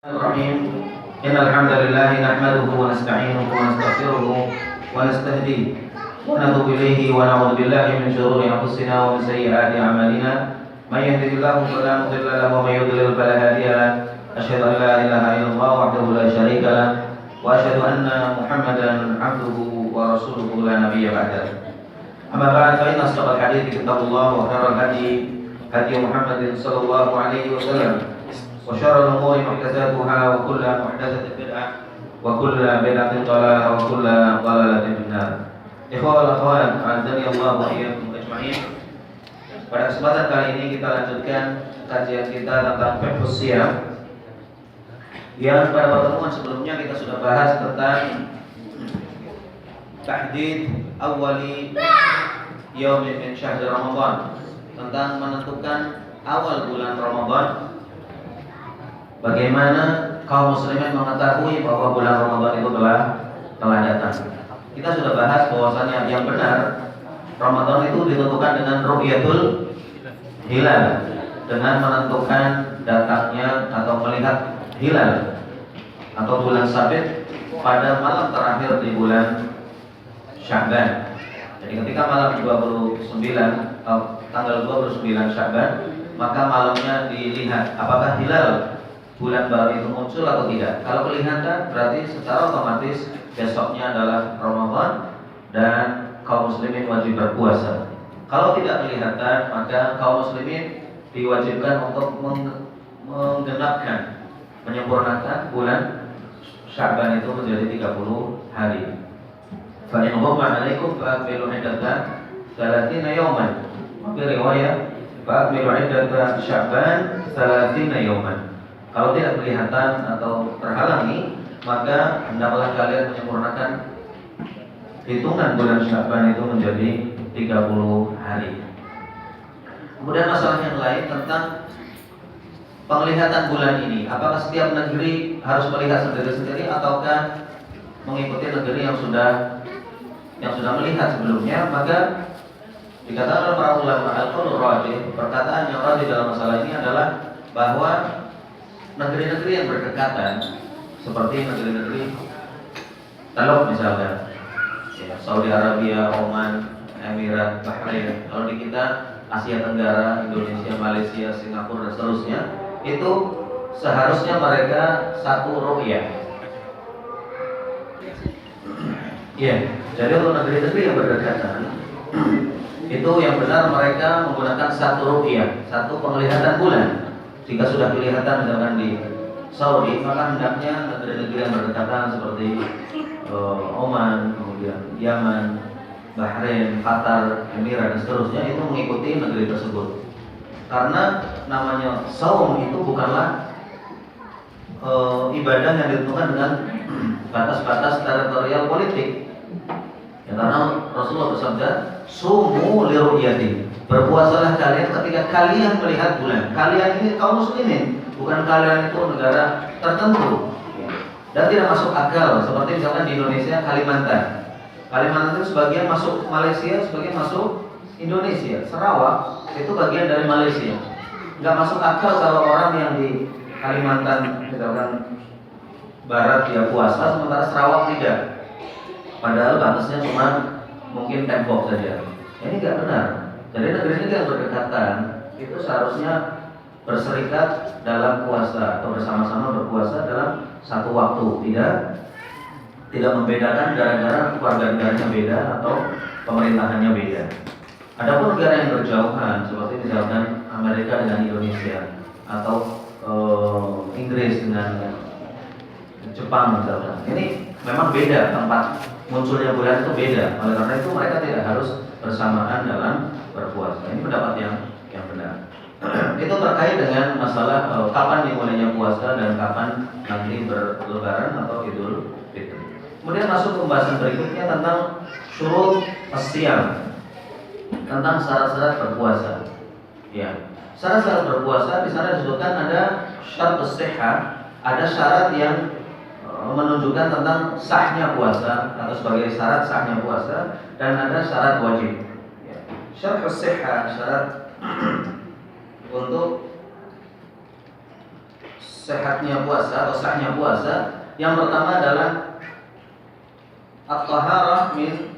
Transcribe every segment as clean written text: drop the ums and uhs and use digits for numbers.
الرحيم إن الحمد لله نحمده ونستعينه ونستغفره ونستهديه ونتوب إليه ونعوذ بالله من شرور أنفسنا ومن سيئات أعمالنا من يهده الله فلا مضل له ومن يضلل فلا هادي له أشهد أن لا إله إلا الله وحده لا شريك له وأشهد أن محمدا عبده ورسوله لا نبي بعده أما بعد فإن أصدق الحديث كتاب الله وخير الهدي هدي محمد صلى الله عليه وسلم وشر الأمور محدثاتها وكل محدثة بدعة وكل بدعة ضلالة وكل ضلالة في النار. Ikhwah wal akhwat, azani Allah wa iyyakum ajma'in. Pada kesempatan kali ini kita lanjutkan kajian kita tentang fiqh siyam. Yang pada pertemuan sebelumnya kita sudah bahas tentang tahdid awali yaumin min syahr Ramadan, tentang menentukan awal bulan Ramadan. Bagaimana kaum muslimin mengetahui bahwa bulan Ramadan itu telah datang. Kita sudah bahas bahwasanya yang benar Ramadan itu ditentukan dengan ru'yatul hilal, dengan menentukan datangnya atau melihat hilal atau bulan sabit pada malam terakhir di bulan Sya'ban. Jadi ketika malam 29 tanggal 29 Sya'ban, maka malamnya dilihat apakah hilal bulan baru itu muncul atau tidak. Kalau kelihatan berarti secara otomatis besoknya adalah Ramadan dan kaum muslimin wajib berpuasa. Kalau tidak kelihatan, maka kaum muslimin diwajibkan untuk menggenapkan, menyempurnakan bulan Sya'ban itu menjadi 30 hari. Fa in ghumma 'alaikum fa'akmilu 'iddata 30 yawman. Wa fi riwayat fa'akmilu 'iddata Sya'ban 30 yawman. Kalau tidak kelihatan atau terhalangi, maka hendaklah kalian menyempurnakan hitungan bulan Sya'ban itu menjadi 30 hari. Kemudian masalah yang lain tentang penglihatan bulan ini. Apakah setiap negeri harus melihat sendiri-sendiri ataukah mengikuti negeri yang sudah melihat sebelumnya? Maka dikatakan oleh para ulama al-qaul rajih, perkataan yang rajih dalam masalah ini adalah bahwa negeri-negeri yang berdekatan seperti negeri-negeri Teluk misalnya, ya, Saudi Arabia, Oman, Emirat, Bahrain. Kalau di kita Asia Tenggara, Indonesia, Malaysia, Singapura dan seterusnya, itu seharusnya mereka satu ru'yah. Ya, jadi untuk negeri-negeri yang berdekatan itu yang benar mereka menggunakan satu ru'yah, satu penglihatan bulan. Jika sudah kelihatan misalkan di Saudi, maka hendaknya negeri-negeri yang berdekatan seperti Oman, kemudian Yaman, Bahrain, Qatar, Emirat dan seterusnya itu mengikuti negeri tersebut. Karena namanya saum itu bukanlah ibadah yang ditentukan dengan batas-batas teritorial politik. Ya, karena Rasulullah bersabda, "Sumu li ru'yati." Berpuasalah kalian ketika kalian melihat bulan. Kalian ini kaum muslimin, bukan kalian itu negara tertentu. Dan tidak masuk akal seperti misalkan di Indonesia Kalimantan. Kalimantan itu sebagian masuk Malaysia, sebagian masuk Indonesia. Sarawak itu bagian dari Malaysia. Enggak masuk akal kalau orang yang di Kalimantan misalkan barat dia puasa sementara Sarawak tidak. Padahal batasnya cuma mungkin tembok saja. Ini enggak benar. Jadi negeri-negeri yang berdekatan itu seharusnya berserikat dalam puasa atau bersama-sama berpuasa dalam satu waktu, tidak membedakan gara-gara warga negaranya beda atau pemerintahannya beda. Adapun negara yang berjauhan seperti misalkan Amerika dengan Indonesia atau Inggris dengan Jepang misalkan, ini memang beda tempat munculnya bulan itu beda. Oleh karena itu mereka tidak harus bersamaan dalam berpuasa. Ini pendapat yang benar. Itu terkait dengan masalah kapan dimulainya puasa dan kapan nanti berlebaran atau Idul Fitri. Kemudian masuk ke pembahasan berikutnya tentang syurut as-siyam, tentang syarat-syarat berpuasa. Ya, syarat-syarat berpuasa di sana disebutkan ada syarat as-sihah, ada syarat yang menunjukkan tentang sahnya puasa atau sebagai syarat sahnya puasa, dan ada syarat wajib. Syarat as-sihah, syarat untuk sehatnya puasa atau sahnya puasa, yang pertama adalah at-taharah min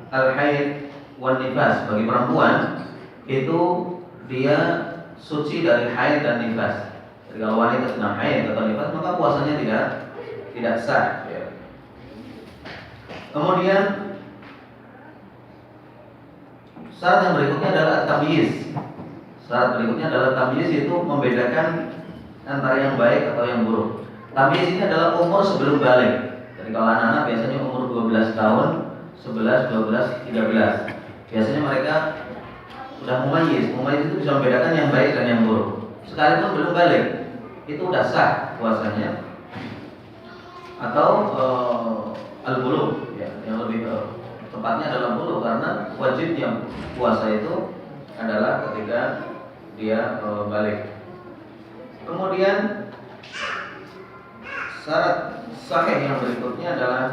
al-haid wan nifas. Bagi perempuan itu dia suci dari haid dan nifas. Jadi kalau wanita sedang haid atau nifas, maka puasanya tidak sah. Ya. Kemudian syarat yang berikutnya adalah tamyiz. Syarat berikutnya adalah tamyiz, itu membedakan antara yang baik atau yang buruk. Tamyiz ini adalah umur sebelum balik. Jadi kalau anak-anak biasanya umur 12 tahun, 11, 12, 13. Biasanya mereka sudah mumayyiz. Mumayyiz itu bisa membedakan yang baik dan yang buruk. Sekalipun belum balik, itu sudah sah puasanya. Atau al-bulugh, ya, yang lebih tepatnya adalah bulugh, karena wajibnya puasa itu adalah ketika dia balik. Kemudian syarat sahih yang berikutnya adalah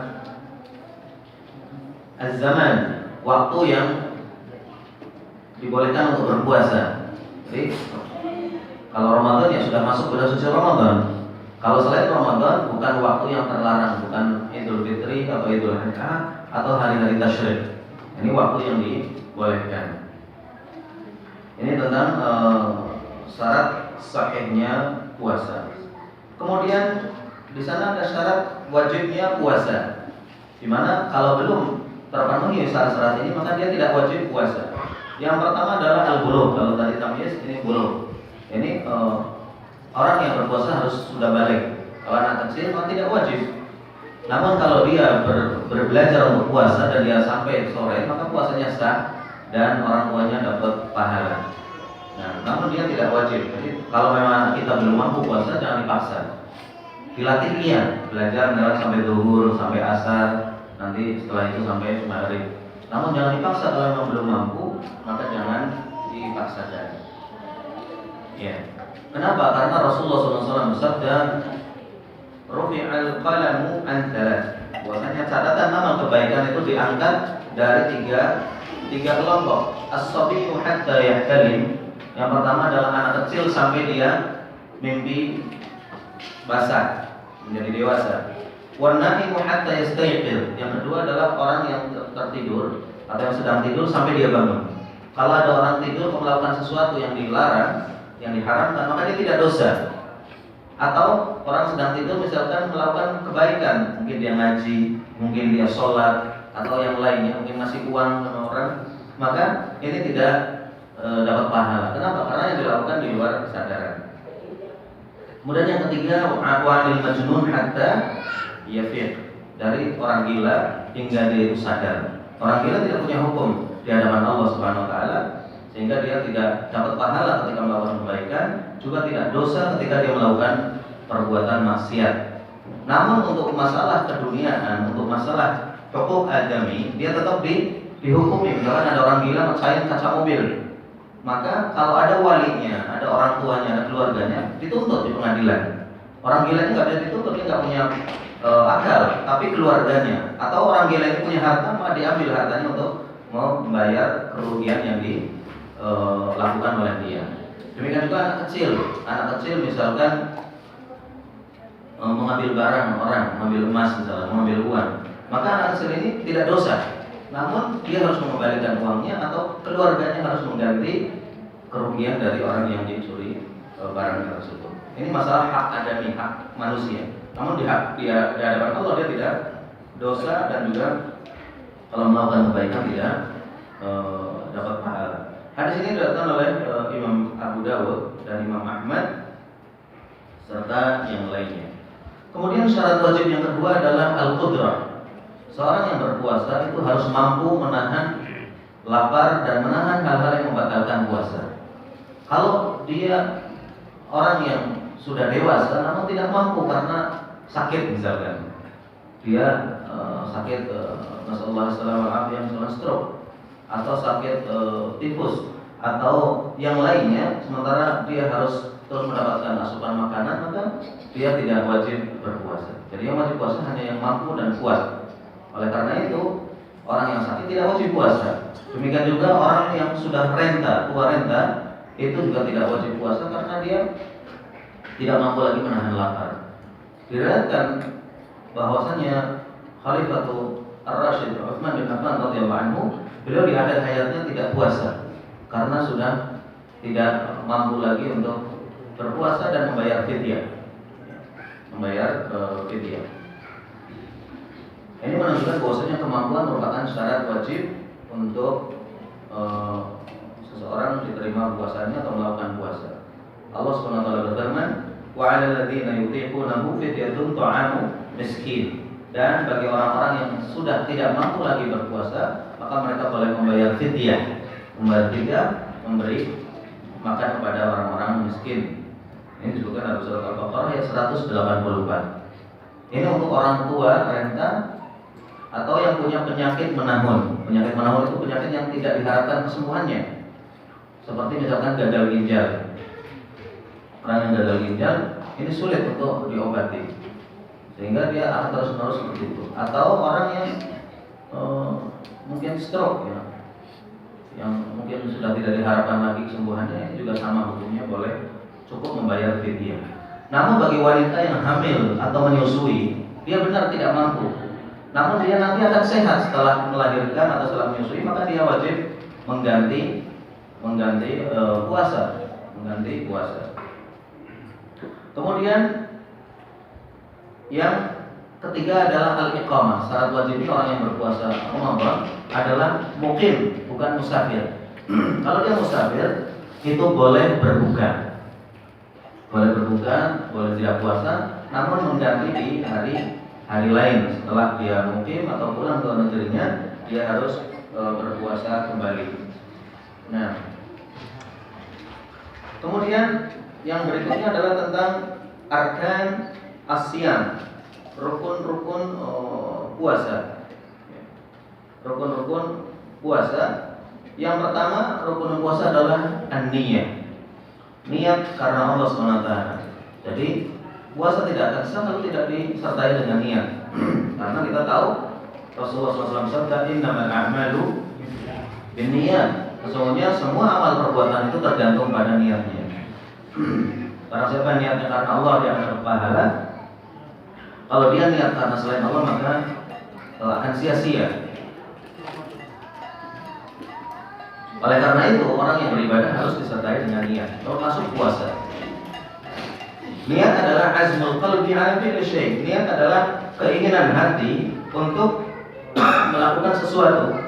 az-zaman, waktu yang dibolehkan untuk berpuasa. Jadi kalau Ramadan ya sudah masuk bulan suci Ramadan. Kalau selain Ramadan bukan waktu yang terlarang, bukan Idul Fitri atau Idul Adha atau hari-hari tasyrik. Ini waktu yang dibolehkan. Ini tentang syarat sahihnya puasa. Kemudian di sana ada syarat wajibnya puasa, di mana kalau belum terpenuhi syarat-syarat ini maka dia tidak wajib puasa. Yang pertama adalah al-bulugh. Kalau tadi tamyiz, ini bulugh. Ini orang yang berpuasa harus sudah balik. Kalau anak kecil maka tidak wajib. Namun kalau dia berbelajar untuk puasa dan dia sampai sore, maka puasanya sah dan orang tuanya dapat pahala. Nah, namun dia tidak wajib. Jadi kalau memang kita belum mampu puasa, jangan dipaksa. Dilatih iya, belajar sampai zuhur, sampai asar, nanti setelah itu sampai maghrib. Namun jangan dipaksa. Kalau memang belum mampu, maka jangan dipaksakan. Ya. Kenapa? Karena Rasulullah SAW bersabda, "Rufi'al qalamu an thalath." Bahwasanya catatan amal kebaikan itu diangkat dari tiga kelompok. As-sabiyyu hatta yahtalim. Yang pertama adalah anak kecil sampai dia mimpi basah, menjadi dewasa. Wan naimu hatta yastayqir. Yang kedua adalah orang yang tertidur atau yang sedang tidur sampai dia bangun. Kalau ada orang tidur melakukan sesuatu yang dilarang, yang diharamkan, maka dia tidak dosa. Atau orang sedang tidur misalkan melakukan kebaikan, mungkin dia ngaji, mungkin dia sholat, atau yang lainnya, mungkin ngasih uang sama orang, maka ini tidak dapat pahala. Kenapa? Karena yang dilakukan di luar kesadaran. Kemudian yang ketiga, wa'anil majnun hatta yafiq. Dari orang gila hingga dia itu sadar. Orang gila tidak punya hukum di hadapan Allah Subhanahu wa taala, sehingga dia tidak dapat pahala ketika melakukan kebaikan, juga tidak dosa ketika dia melakukan perbuatan maksiat. Namun untuk masalah keduniaan, untuk masalah hukuk adami, dia tetap dihukumi. Misalkan ada orang gila mecahin kaca mobil, maka kalau ada walinya, ada orang tuanya, ada keluarganya, dituntut di pengadilan. Orang gila ini nggak bisa dituntut, dia nggak punya akal, tapi keluarganya atau orang gila ini punya harta, maka diambil hartanya untuk membayar kerugian yang dilakukan oleh dia. Demikian juga anak kecil misalkan mengambil barang orang, mengambil emas misalnya, mengambil uang, maka anak kecil ini tidak dosa. Namun dia harus mengembalikan uangnya atau keluarganya harus mengganti kerugian dari orang yang dicuri barang tersebut. Ini masalah hak adami, hak manusia. Namun di hadapan Allah dia tidak dosa, dan juga kalau melakukan kebaikan tidak dapat pahala. Hadis ini diriwayatkan oleh Imam Abu Dawud dan Imam Ahmad serta yang lainnya. Kemudian syarat wajib yang kedua adalah al-qudrah. Seorang yang berpuasa itu harus mampu menahan lapar dan menahan hal-hal yang membatalkan puasa. Kalau dia orang yang sudah dewasa namun tidak mampu karena sakit misalkan, dia sakit nasallahu alaihi wasallam stroke, atau sakit tifus atau yang lainnya, sementara dia harus terus mendapatkan asupan makanan, maka dia tidak wajib berpuasa. Jadi yang wajib puasa hanya yang mampu dan kuat. Oleh karena itu, orang yang sakit tidak wajib puasa. Demikian juga orang yang sudah tua renta, itu juga tidak wajib puasa karena dia tidak mampu lagi menahan lapar. Diriwayatkan bahwasanya Khalifatul Ar-Rasyid Utsman bin Affan radhiyallahu anhu, beliau di akhir hayatnya tidak puasa karena sudah tidak mampu lagi untuk berpuasa dan membayar fidyah. Fidyah. Ini menunjukkan bahwasanya kemampuan merupakan syarat wajib untuk seseorang diterima puasanya atau melakukan puasa. Allah Subhanahu wa taala berfirman, "Wa 'alal ladzina yutiqunahu fidyatun ta'amu miskin." Dan bagi orang-orang yang sudah tidak mampu lagi berpuasa, maka mereka boleh membayar fidyah. Membayar fidyah, memberi makan kepada orang-orang miskin. Ini disebutkan dalam surat Al-Baqarah ayat 184. Ini untuk orang tua renta atau yang punya penyakit menahun. Penyakit menahun itu penyakit yang tidak diharapkan kesembuhannya. Seperti misalkan gagal ginjal. Orang yang gagal ginjal ini sulit untuk diobati, sehingga dia akan terus-menerus seperti itu. Atau orang yang mungkin stroke ya, yang mungkin sudah tidak diharapkan lagi kesembuhannya, juga sama hukumnya, boleh cukup membayar fidyah. Namun bagi wanita yang hamil atau menyusui, dia benar tidak mampu, namun dia nanti akan sehat setelah melahirkan atau setelah menyusui, maka dia wajib mengganti puasa. Kemudian yang ketiga adalah al-iqamah. Syarat wajibnya orang yang berpuasa Ramadan adalah muqim, bukan musafir. Kalau dia musafir, itu boleh berbuka, boleh tidak puasa, namun mengganti di hari lain. Setelah dia mukim atau pulang ke negerinya, dia harus berpuasa kembali. Nah, kemudian yang berikutnya adalah tentang arkan asyam, rukun-rukun puasa. Rukun-rukun puasa. Yang pertama, rukun puasa adalah an-niyah. Niat karena Allah SWT. Jadi puasa tidak akan sah kalau tidak disertai dengan niat. Karena kita tahu Rasulullah SAW bersabda, "Innamal a'malu binniyat." Sesungguhnya semua amal perbuatan itu tergantung pada niatnya. Barang siapa niatnya karena Allah, dia akan dapat pahala. Kalau dia niat karena selain Allah, maka akan sia-sia. Oleh karena itu, orang yang beribadah harus disertai dengan niat, termasuk puasa. Niat adalah azmul qalbi ala fi'li syai'. Niat adalah keinginan hati untuk melakukan sesuatu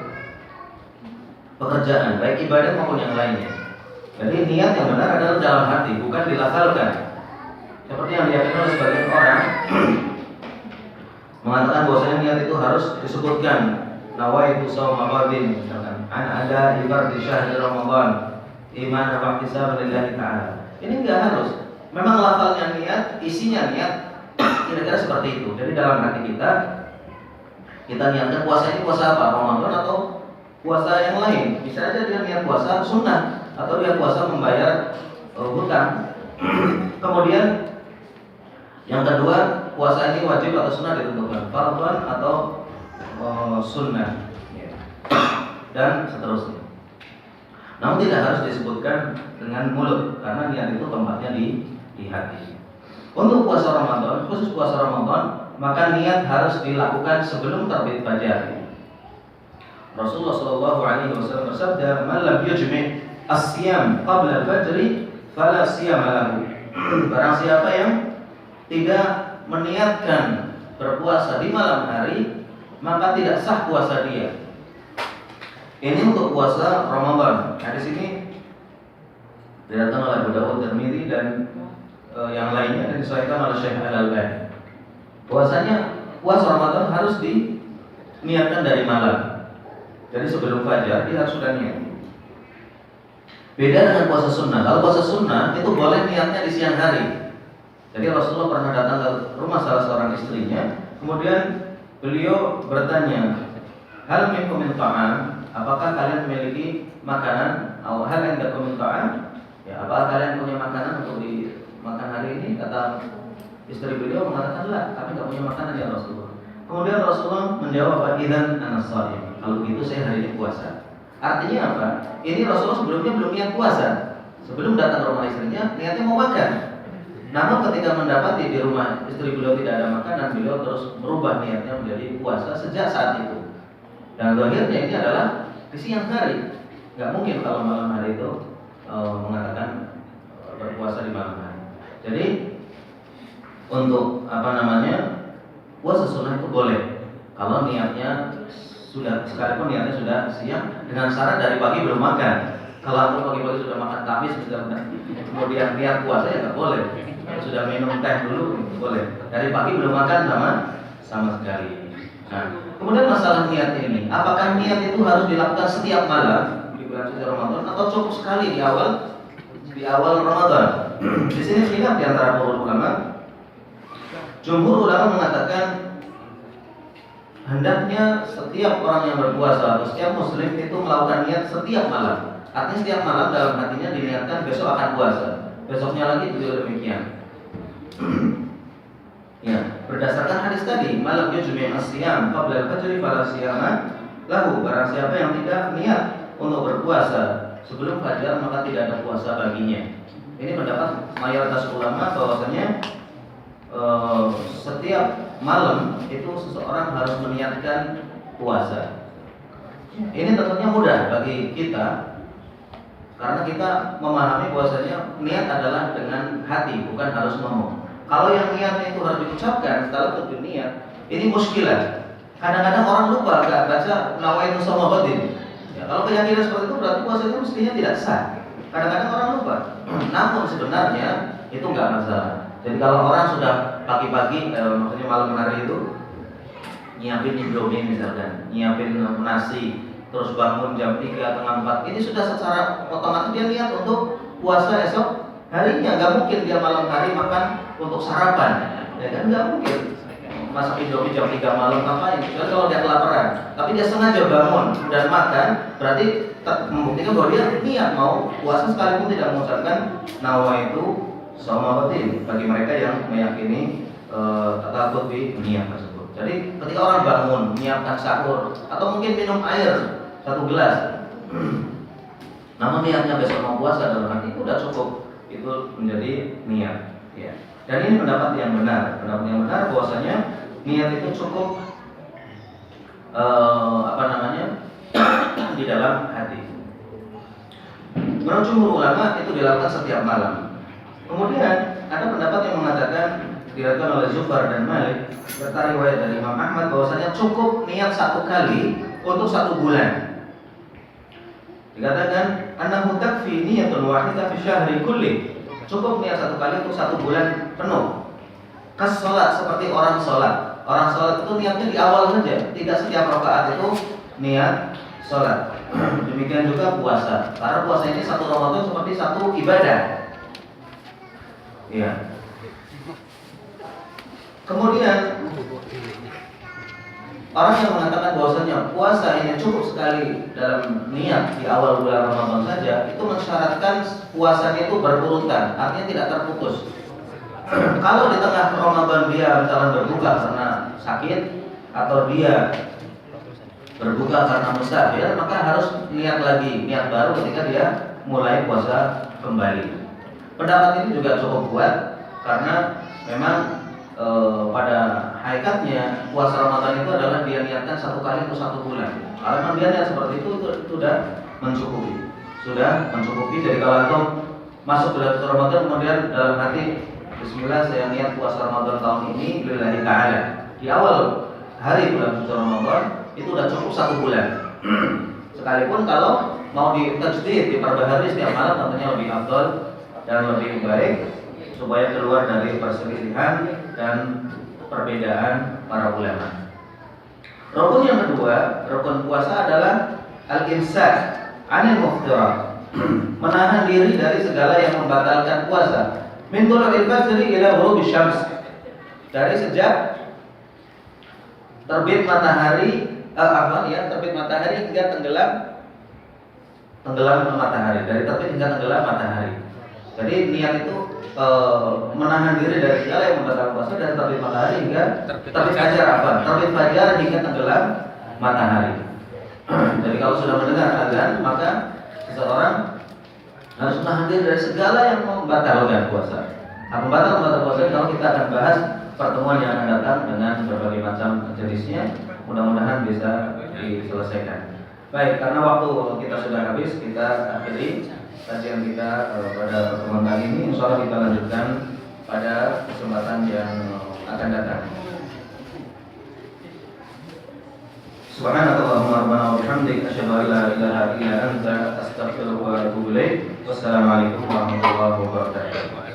pekerjaan, baik ibadah maupun yang lainnya. Jadi niat yang benar adalah dalam hati, bukan dilafalkan. Seperti yang diyakini oleh sebagian orang mengatakan bahwasanya niat itu harus disebutkan. Nawaitu shauma ghadin, misalkan ada ibarat di syahr Ramadan, iman wa ihtisaban lillahi ta'ala. Ini enggak harus. Memang lafalnya niat, isinya niat kira-kira seperti itu. Jadi dalam hati kita niatkan puasa ini puasa apa? Ramadan atau puasa yang lain. Bisa aja dia niat puasa sunnah atau dia puasa membayar hutang. Kemudian yang kedua, puasa ini wajib atau sunnah ditentukan, fardhan atau sunnah, dan seterusnya. Namun tidak harus disebutkan dengan mulut, karena niat itu tempatnya di hati. Untuk puasa Ramadan, khusus puasa Ramadan, maka niat harus dilakukan sebelum terbit fajar. Rasulullah SAW bersabda, "Man lam yujmi' as-siyam qabla al-fajri fala siyama lahu." Barang siapa yang tidak meniatkan berpuasa di malam hari, maka tidak sah puasa dia. Ini untuk puasa Ramadan. Hadis ini diriwayatkan oleh Abu Dawud, Tirmidzi dan yang lainnya, dan disahihkan oleh Syekh Al-Albani. Puasanya puasa Ramadan harus diniatkan dari malam. Jadi sebelum fajar dia harus sudah niat. Beda dengan puasa sunnah. Kalau puasa sunnah itu boleh niatnya di siang hari. Jadi Rasulullah pernah datang ke rumah salah seorang istrinya, kemudian beliau bertanya, "Hal minkum min ta'am?" Apakah kalian memiliki makanan? Atau hal indakum min ta'am? Ya, apakah kalian punya makanan untuk dimakan hari ini? Kata istri beliau mengatakan, "La, kami tidak punya makanan ya Rasulullah." Kemudian Rasulullah menjawab, "Idzan ana shaim." Kalau gitu saya hari ini puasa. Artinya apa? Ini Rasulullah sebelumnya belum niat puasa. Sebelum datang ke rumah istrinya, niatnya mau makan. Namun ketika mendapati di rumah istri beliau tidak ada makanan, beliau terus merubah niatnya menjadi puasa sejak saat itu. Dan akhirnya ini adalah di siang hari. Nggak mungkin kalau malam hari itu mengatakan berpuasa di malam hari. Jadi untuk puasa sunnah itu boleh kalau niatnya sudah, sekalipun niatnya sudah siang, dengan syarat dari pagi belum makan. Kalau aku pagi-pagi sudah makan kamis misalkan, kemudian niat puasa ya nggak boleh. Kalau sudah minum teh dulu boleh. Dari pagi belum makan sama sekali. Nah, kemudian masalah niat ini, apakah niat itu harus dilakukan setiap malam di bulan suci Ramadan atau cukup sekali di awal Ramadan? Di sini khilaf di antara para ulama. Jumhur ulama mengatakan hendaknya setiap orang yang berpuasa atau setiap muslim itu melakukan niat setiap malam. Artinya setiap malam dalam hatinya diniatkan besok akan puasa, besoknya lagi juga demikian. Ya, berdasarkan hadis tadi, malam yujmi' as-siyam qabla al-fajr fala siyama lahu. Barang siapa yang tidak niat untuk berpuasa sebelum fajar maka tidak ada puasa baginya. Ini pendapat mayoritas ulama bahwasanya setiap malam itu seseorang harus meniatkan puasa. Ini tentunya mudah bagi kita karena kita memahami bahwasanya niat adalah dengan hati, bukan harus ngomong. Kalau yang niatnya itu harus diucapkan setelah tujuh niat, ini muskilah. Kadang-kadang orang lupa nggak baca nawaitu sama batin. Ya, kalau keyakinan seperti itu berarti puasa itu mestinya tidak sah. Kadang-kadang orang lupa. Namun sebenarnya itu nggak masalah. Jadi kalau orang sudah pagi-pagi, maksudnya malam hari itu nyiapin indomie misalkan, nyiapin nasi, terus bangun jam 3 atau 4, ini sudah secara otomatis dia niat untuk puasa esok harinya. Nggak mungkin dia malam hari makan untuk sarapan, ya kan nggak mungkin. Masak indomie jam 3 malam ngapain? Kecuali kalau dia kelaparan. Tapi dia sengaja bangun dan makan, berarti membuktikan bahwa dia niat mau puasa sekalipun tidak mengucapkan nawaitu shauma batin bagi mereka yang meyakini takut di niat tersebut. Jadi ketika orang bangun, menyiapkan sahur atau mungkin minum air 1 gelas, namun niatnya besok mau puasa dalam hati itu sudah cukup, itu menjadi niat. Ya. Dan ini pendapat yang benar. Pendapat yang benar bahwasanya niat itu cukup di dalam hati. Menurut jumhur ulama itu dilakukan setiap malam. Kemudian ada pendapat yang mengatakan diriwayatkan oleh Zufar dan Malik serta riwayat dari Imam Ahmad bahwasanya cukup niat 1 kali untuk 1 bulan. Dikatakan annahu takfi niyatun wahidah fi syahri kulli. Cukup niat 1 kali untuk 1 bulan penuh. Kas salat, seperti orang salat. Orang salat itu niatnya di awal saja, tidak setiap rakaat itu niat salat. Demikian juga puasa. Karena puasa ini 1 Ramadan seperti 1 ibadah. Ya. Kemudian orang yang mengatakan bahwasanya puasa ini cukup sekali dalam niat di awal bulan Ramadan saja, itu mensyaratkan puasanya itu berurutan, artinya tidak terputus. Kalau di tengah Ramadan dia misalnya berbuka karena sakit atau dia berbuka karena musafir, maka harus niat lagi, niat baru ketika dia mulai puasa kembali. Pendapat ini juga cukup kuat karena memang pada hakikatnya puasa Ramadan itu adalah dia niatkan 1 kali untuk 1 bulan. Kalau memang dia niat seperti itu sudah mencukupi. Jadi kalau antum masuk bulan Ramadan kemudian dalam hati Bismillah saya niat puasa Ramadan tahun ini lillahi ta'ala, di awal hari bulan suci Ramadan itu sudah cukup 1 bulan. Sekalipun kalau mau ditajdid, diperbaharui setiap malam tentunya lebih afdal dan lebih baik supaya keluar dari perselisihan dan perbedaan para ulama. Rukun yang kedua, rukun puasa adalah al-imsak 'anil muftirat. Menahan diri dari segala yang membatalkan puasa. Min thulu'il fajri ila ghurubi syams. Dari sejak terbit matahari terbit matahari hingga tenggelam matahari. Dari terbit hingga tenggelam matahari. Jadi niat itu menahan diri dari segala yang membatalkan puasa dari terbit matahari hingga terbit fajar hingga tenggelam matahari. Jadi kalau sudah mendengar azan, maka seseorang harus menahan diri dari segala yang membatalkan puasa. Pembatal puasa kalau kita akan bahas pertemuan yang akan datang dengan berbagai macam jenisnya, mudah-mudahan bisa diselesaikan. Baik, karena waktu kita sudah habis, kita akhiri kajian kita pada pertemuan kali ini. Insya Allah kita lanjutkan pada kesempatan yang akan datang. Subhanakallahumma rabbana wa bihamdika asyhadu an la ilaha illa anta astaghfiruka wa atubu ilaik. Wassalamualaikum warahmatullahi wabarakatuh.